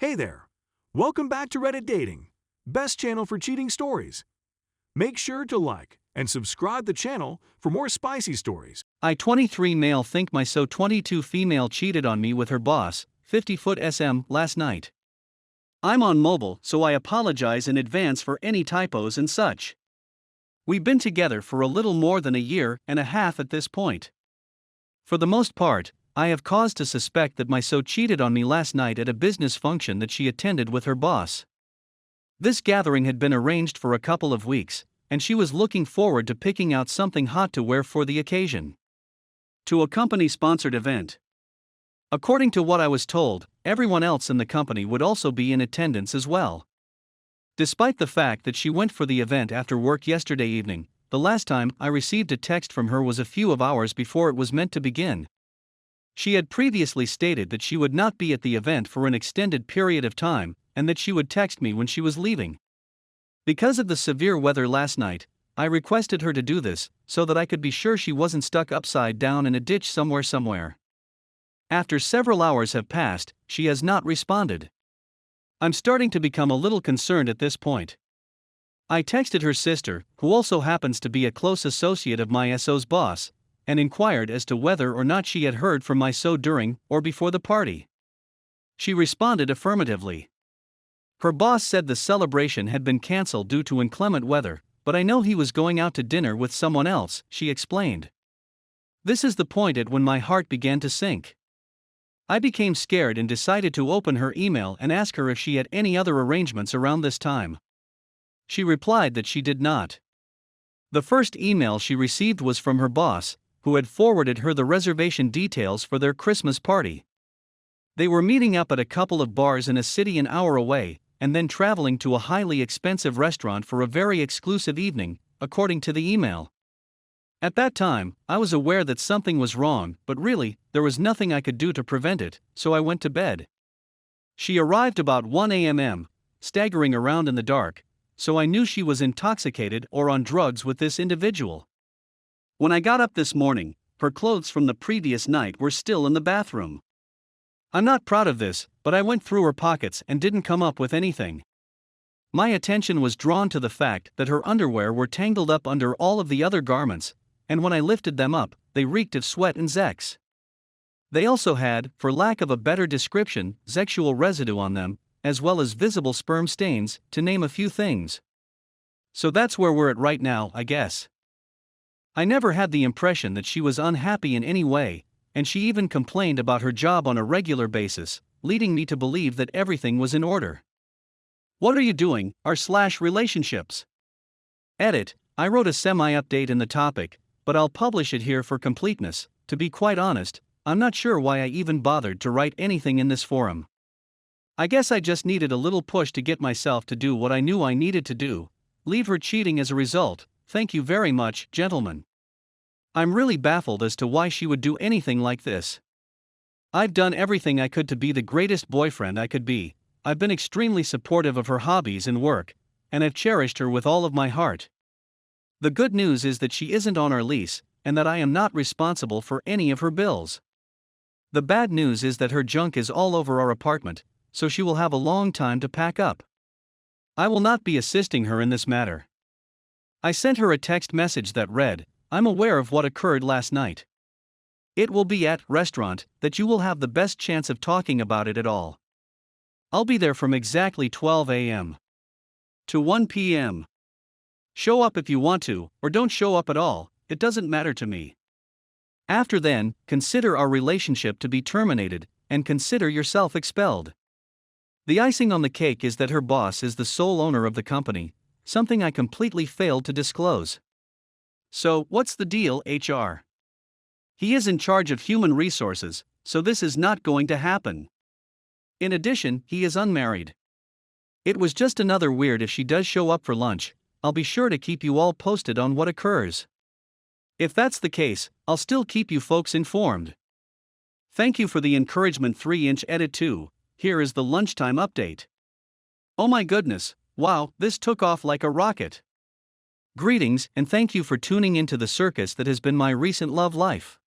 Hey there! Welcome back to Reddit Dating, best channel for cheating stories. Make sure to like and subscribe the channel for more spicy stories. I 23 male think my so 22 female cheated on me with her boss, 50-foot SM, last night. I'm on mobile, so I apologize in advance for any typos and such. We've been together for a little more than a year and a half at this point. For the most part, I have cause to suspect that my so cheated on me last night at a business function that she attended with her boss. This gathering had been arranged for a couple of weeks, and she was looking forward to picking out something hot to wear for the occasion. To a company-sponsored event. According to what I was told, everyone else in the company would also be in attendance as well. Despite the fact that she went for the event after work yesterday evening, the last time I received a text from her was a few hours before it was meant to begin. She had previously stated that she would not be at the event for an extended period of time, and that she would text me when she was leaving. Because of the severe weather last night, I requested her to do this, so that I could be sure she wasn't stuck upside down in a ditch somewhere. After several hours have passed, she has not responded. I'm starting to become a little concerned at this point. I texted her sister, who also happens to be a close associate of my SO's boss, and inquired as to whether or not she had heard from my SO during or before the party. She responded affirmatively. Her boss said the celebration had been cancelled due to inclement weather, but I know he was going out to dinner with someone else, she explained. This is the point at when my heart began to sink. I became scared and decided to open her email and ask her if she had any other arrangements around this time. She replied that she did not. The first email she received was from her boss, who had forwarded her the reservation details for their Christmas party. They were meeting up at a couple of bars in a city an hour away, and then traveling to a highly expensive restaurant for a very exclusive evening, according to the email. At that time, I was aware that something was wrong, but really, there was nothing I could do to prevent it, so I went to bed. She arrived about 1 a.m., staggering around in the dark, so I knew she was intoxicated or on drugs with this individual. When I got up this morning, her clothes from the previous night were still in the bathroom. I'm not proud of this, but I went through her pockets and didn't come up with anything. My attention was drawn to the fact that her underwear were tangled up under all of the other garments, and when I lifted them up, they reeked of sweat and sex. They also had, for lack of a better description, sexual residue on them, as well as visible sperm stains, to name a few things. So that's where we're at right now, I guess. I never had the impression that she was unhappy in any way, and she even complained about her job on a regular basis, leading me to believe that everything was in order. What are you doing, r/relationships? Edit, I wrote a semi-update in the topic, but I'll publish it here for completeness. To be quite honest, I'm not sure why I even bothered to write anything in this forum. I guess I just needed a little push to get myself to do what I knew I needed to do, leave her cheating as a result. Thank you very much, gentlemen. I'm really baffled as to why she would do anything like this. I've done everything I could to be the greatest boyfriend I could be. I've been extremely supportive of her hobbies and work, and have cherished her with all of my heart. The good news is that she isn't on our lease, and that I am not responsible for any of her bills. The bad news is that her junk is all over our apartment, so she will have a long time to pack up. I will not be assisting her in this matter. I sent her a text message that read, I'm aware of what occurred last night. It will be at restaurant that you will have the best chance of talking about it at all. I'll be there from exactly 12 a.m. to 1 p.m. Show up if you want to, or don't show up at all, it doesn't matter to me. After then, consider our relationship to be terminated, and consider yourself expelled. The icing on the cake is that her boss is the sole owner of the company, something I completely failed to disclose. So, what's the deal, HR? He is in charge of human resources, so this is not going to happen. In addition, he is unmarried. It was just another weird. If she does show up for lunch, I'll be sure to keep you all posted on what occurs. If that's the case, I'll still keep you folks informed. Thank you for the encouragement. 3-inch edit 2, here is the lunchtime update. Oh my goodness, wow, this took off like a rocket. Greetings, and thank you for tuning into the circus that has been my recent love life.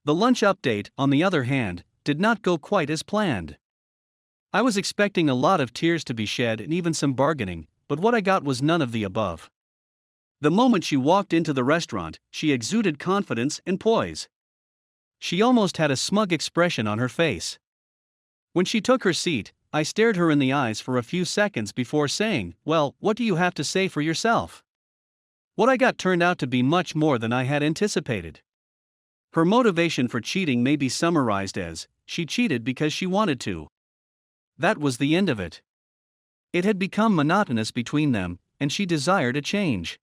The lunch update, on the other hand, did not go quite as planned. I was expecting a lot of tears to be shed and even some bargaining, but what I got was none of the above. The moment she walked into the restaurant, she exuded confidence and poise. She almost had a smug expression on her face. When she took her seat, I stared her in the eyes for a few seconds before saying, "Well, what do you have to say for yourself?" What I got turned out to be much more than I had anticipated. Her motivation for cheating may be summarized as, she cheated because she wanted to. That was the end of it. It had become monotonous between them, and she desired a change.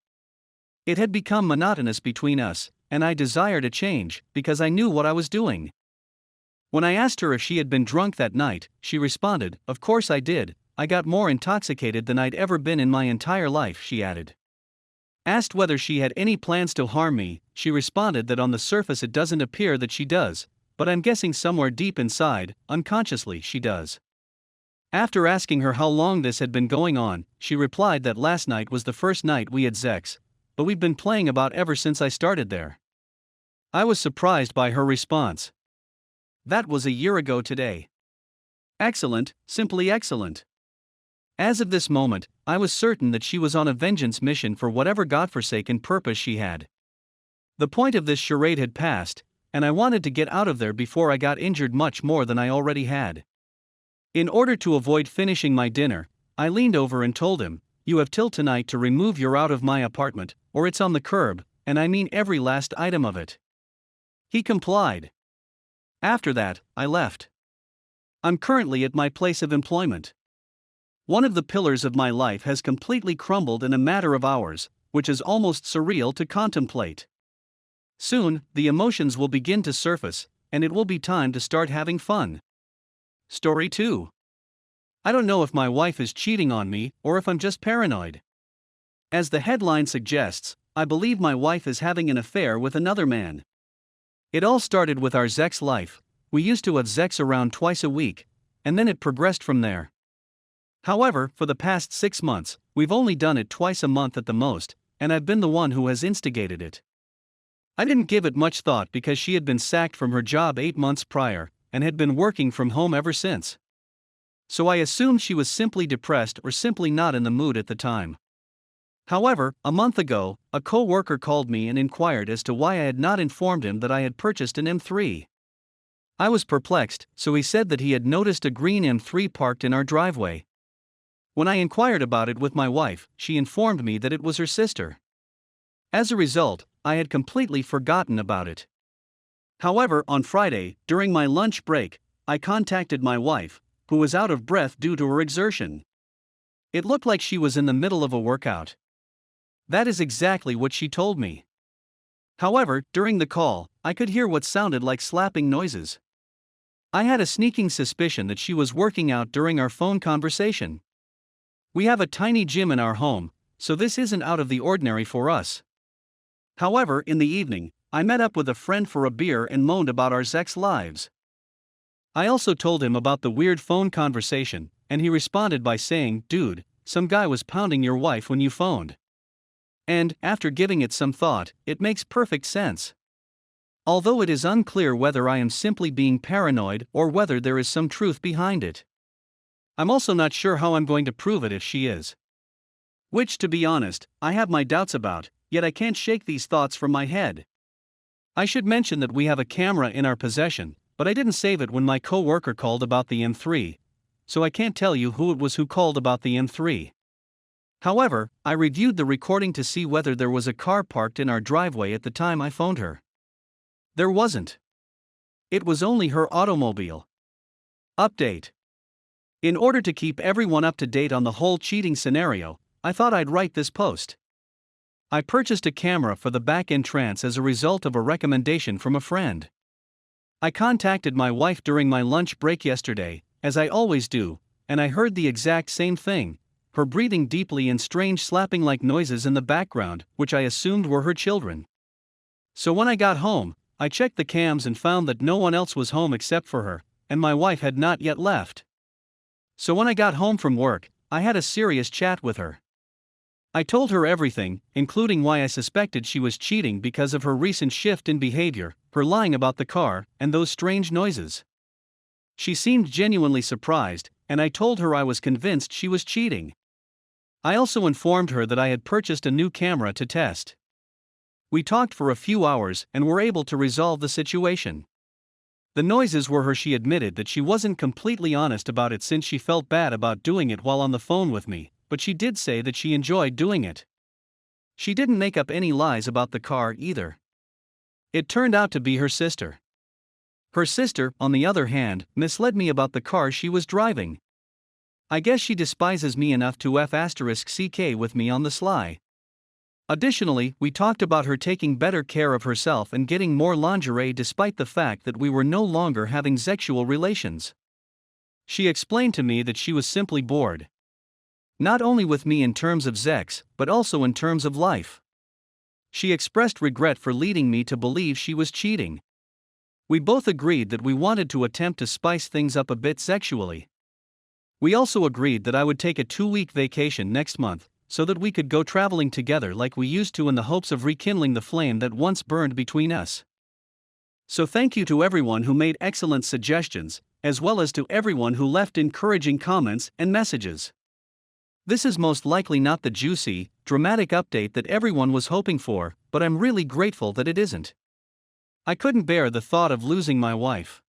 It had become monotonous between us, and I desired a change, because I knew what I was doing. When I asked her if she had been drunk that night, she responded, "Of course I did, I got more intoxicated than I'd ever been in my entire life," she added. Asked whether she had any plans to harm me, she responded that on the surface it doesn't appear that she does, but I'm guessing somewhere deep inside, unconsciously, she does. After asking her how long this had been going on, she replied that last night was the first night we had sex, but we've been playing about ever since I started there. I was surprised by her response. That was a year ago today. Excellent, simply excellent. As of this moment, I was certain that she was on a vengeance mission for whatever godforsaken purpose she had. The point of this charade had passed, and I wanted to get out of there before I got injured much more than I already had. In order to avoid finishing my dinner, I leaned over and told him, "You have till tonight to remove your out of my apartment, or it's on the curb, and I mean every last item of it." He complied. After that, I left. I'm currently at my place of employment. One of the pillars of my life has completely crumbled in a matter of hours, which is almost surreal to contemplate. Soon, the emotions will begin to surface, and it will be time to start having fun. Story 2. I don't know if my wife is cheating on me or if I'm just paranoid. As the headline suggests, I believe my wife is having an affair with another man. It all started with our sex life. We used to have sex around twice a week, and then it progressed from there. However, for the past 6 months, we've only done it twice a month at the most, and I've been the one who has instigated it. I didn't give it much thought because she had been sacked from her job 8 months prior, and had been working from home ever since. So I assumed she was simply depressed or simply not in the mood at the time. However, a month ago, a co-worker called me and inquired as to why I had not informed him that I had purchased an M3. I was perplexed, so he said that he had noticed a green M3 parked in our driveway. When I inquired about it with my wife, she informed me that it was her sister. As a result, I had completely forgotten about it. However, on Friday, during my lunch break, I contacted my wife, who was out of breath due to her exertion. It looked like she was in the middle of a workout. That is exactly what she told me. However, during the call, I could hear what sounded like slapping noises. I had a sneaking suspicion that she was working out during our phone conversation. We have a tiny gym in our home, so this isn't out of the ordinary for us. However, in the evening, I met up with a friend for a beer and moaned about our sex lives. I also told him about the weird phone conversation, and he responded by saying, "Dude, some guy was pounding your wife when you phoned." And, after giving it some thought, it makes perfect sense. Although it is unclear whether I am simply being paranoid or whether there is some truth behind it. I'm also not sure how I'm going to prove it if she is. Which, to be honest, I have my doubts about, yet I can't shake these thoughts from my head. I should mention that we have a camera in our possession, but I didn't save it when my co-worker called about the M3, so I can't tell you who it was who called about the M3. However, I reviewed the recording to see whether there was a car parked in our driveway at the time I phoned her. There wasn't. It was only her automobile. Update. In order to keep everyone up to date on the whole cheating scenario, I thought I'd write this post. I purchased a camera for the back entrance as a result of a recommendation from a friend. I contacted my wife during my lunch break yesterday, as I always do, and I heard the exact same thing, her breathing deeply and strange slapping-like noises in the background, which I assumed were her children. So when I got home, I checked the cams and found that no one else was home except for her, and my wife had not yet left. So when I got home from work, I had a serious chat with her. I told her everything, including why I suspected she was cheating because of her recent shift in behavior, her lying about the car, and those strange noises. She seemed genuinely surprised, and I told her I was convinced she was cheating. I also informed her that I had purchased a new camera to test. We talked for a few hours and were able to resolve the situation. The noises were her. She admitted that she wasn't completely honest about it since she felt bad about doing it while on the phone with me, but she did say that she enjoyed doing it. She didn't make up any lies about the car either. It turned out to be her sister. Her sister, on the other hand, misled me about the car she was driving. I guess she despises me enough to f*ck with me on the sly. Additionally, we talked about her taking better care of herself and getting more lingerie despite the fact that we were no longer having sexual relations. She explained to me that she was simply bored. Not only with me in terms of sex, but also in terms of life. She expressed regret for leading me to believe she was cheating. We both agreed that we wanted to attempt to spice things up a bit sexually. We also agreed that I would take a 2-week vacation next month, so that we could go traveling together like we used to in the hopes of rekindling the flame that once burned between us. So thank you to everyone who made excellent suggestions, as well as to everyone who left encouraging comments and messages. This is most likely not the juicy, dramatic update that everyone was hoping for, but I'm really grateful that it isn't. I couldn't bear the thought of losing my wife.